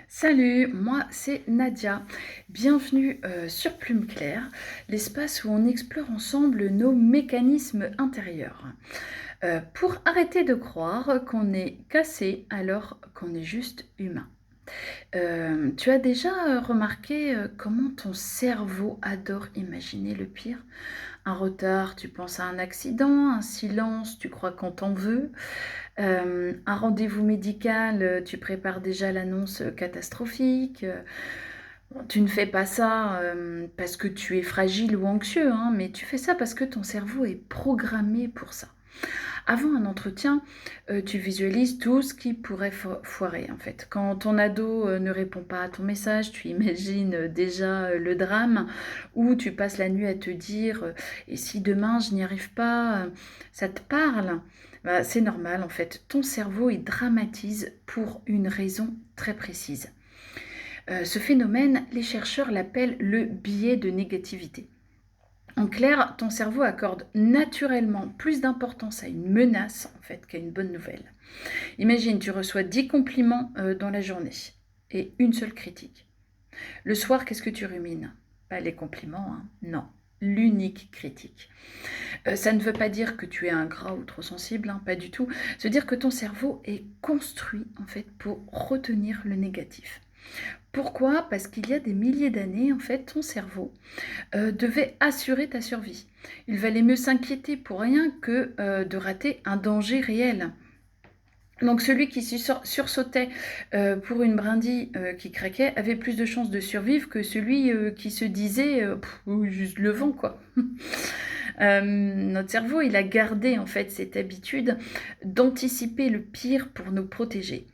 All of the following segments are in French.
Salut, moi c'est Nadia. Bienvenue sur Plume Claire, l'espace où on explore ensemble nos mécanismes intérieurs. Pour arrêter de croire qu'on est cassé alors qu'on est juste humain. Tu as déjà remarqué comment ton cerveau adore imaginer le pire? Un retard, tu penses à un accident, un silence, tu crois qu'on t'en veut. Un rendez-vous médical, tu prépares déjà l'annonce catastrophique. Bon, tu ne fais pas ça parce que tu es fragile ou anxieux, hein, mais tu fais ça parce que ton cerveau est programmé pour ça. Avant un entretien, tu visualises tout ce qui pourrait foirer en fait. Quand ton ado ne répond pas à ton message, tu imagines déjà le drame, ou tu passes la nuit à te dire et si demain je n'y arrive pas, ça te parle? Bah, c'est normal en fait. Ton cerveau il dramatise pour une raison très précise. Ce phénomène, les chercheurs l'appellent le biais de négativité. En clair, ton cerveau accorde naturellement plus d'importance à une menace en fait qu'à une bonne nouvelle. Imagine, tu reçois 10 compliments dans la journée et une seule critique. Le soir, qu'est-ce que tu rumines? Pas les compliments, hein, non. L'unique critique. Ça ne veut pas dire que tu es ingrat ou trop sensible, hein, pas du tout. Ça veut dire que ton cerveau est construit en fait pour retenir le négatif. Pourquoi? Parce qu'il y a des milliers d'années, en fait, ton cerveau devait assurer ta survie. Il valait mieux s'inquiéter pour rien que de rater un danger réel. Donc celui qui sursautait pour une brindille qui craquait avait plus de chances de survivre que celui qui se disait juste le vent quoi. Notre cerveau il a gardé en fait cette habitude d'anticiper le pire pour nous protéger.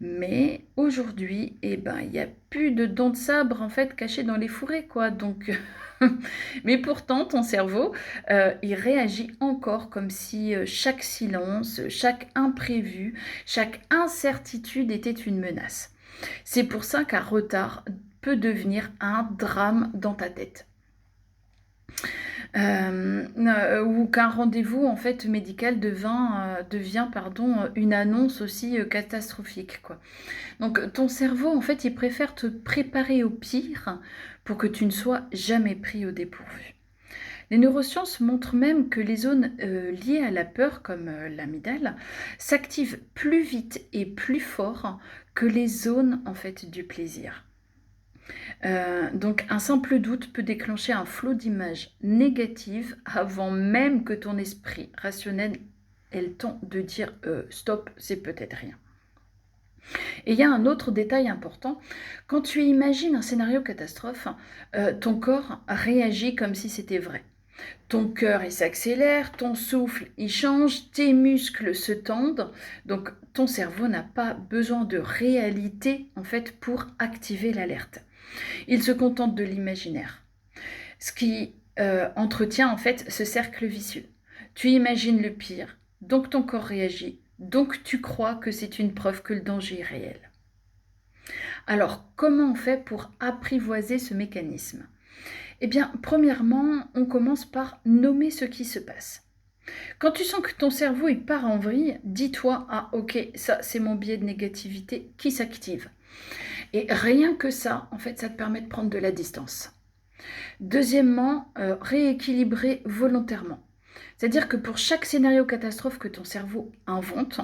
Mais aujourd'hui, eh ben, il n'y a plus de dents de sabre en fait cachées dans les fourrés, quoi. Donc, mais pourtant, ton cerveau, il réagit encore comme si chaque silence, chaque imprévu, chaque incertitude était une menace. C'est pour ça qu'un retard peut devenir un drame dans ta tête. Ou qu'un rendez-vous en fait médical devient pardon, une annonce aussi catastrophique quoi. Donc ton cerveau en fait il préfère te préparer au pire pour que tu ne sois jamais pris au dépourvu. Les neurosciences montrent même que les zones liées à la peur, comme l'amygdale, s'activent plus vite et plus fort que les zones en fait du plaisir. Donc un simple doute peut déclencher un flot d'images négatives avant même que ton esprit rationnel ait le temps de dire stop, c'est peut-être rien. Et il y a un autre détail important, quand tu imagines un scénario catastrophe, ton corps réagit comme si c'était vrai. Ton cœur il s'accélère, ton souffle il change, tes muscles se tendent, donc ton cerveau n'a pas besoin de réalité en fait pour activer l'alerte. Il se contente de l'imaginaire. Ce qui entretient en fait ce cercle vicieux. Tu imagines le pire, donc ton corps réagit, donc tu crois que c'est une preuve que le danger est réel. Alors, comment on fait pour apprivoiser ce mécanisme? Eh bien, premièrement, on commence par nommer ce qui se passe. Quand tu sens que ton cerveau il part en vrille, dis-toi, ah ok, ça c'est mon biais de négativité qui s'active. Et rien que ça, en fait, ça te permet de prendre de la distance. Deuxièmement, rééquilibrer volontairement. C'est-à-dire que pour chaque scénario catastrophe que ton cerveau invente,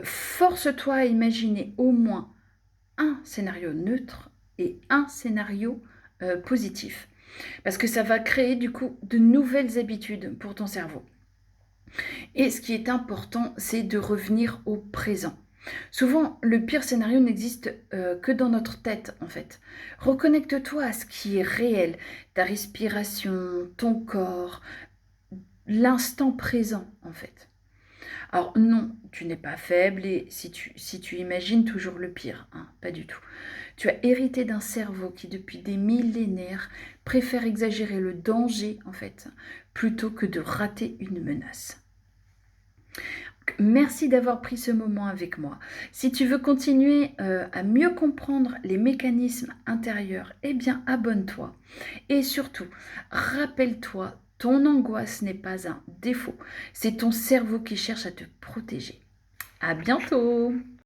force-toi à imaginer au moins un scénario neutre et un scénario positif. Parce que ça va créer du coup de nouvelles habitudes pour ton cerveau. Et ce qui est important, c'est de revenir au présent. Souvent, le pire scénario n'existe que dans notre tête, en fait. Reconnecte-toi à ce qui est réel, ta respiration, ton corps, l'instant présent, en fait. Alors non, tu n'es pas faible et si tu imagines toujours le pire, hein, pas du tout. Tu as hérité d'un cerveau qui, depuis des millénaires, préfère exagérer le danger, en fait, plutôt que de rater une menace. Merci d'avoir pris ce moment avec moi. Si tu veux continuer à mieux comprendre les mécanismes intérieurs, eh bien abonne-toi. Et surtout, rappelle-toi, ton angoisse n'est pas un défaut. C'est ton cerveau qui cherche à te protéger. À bientôt!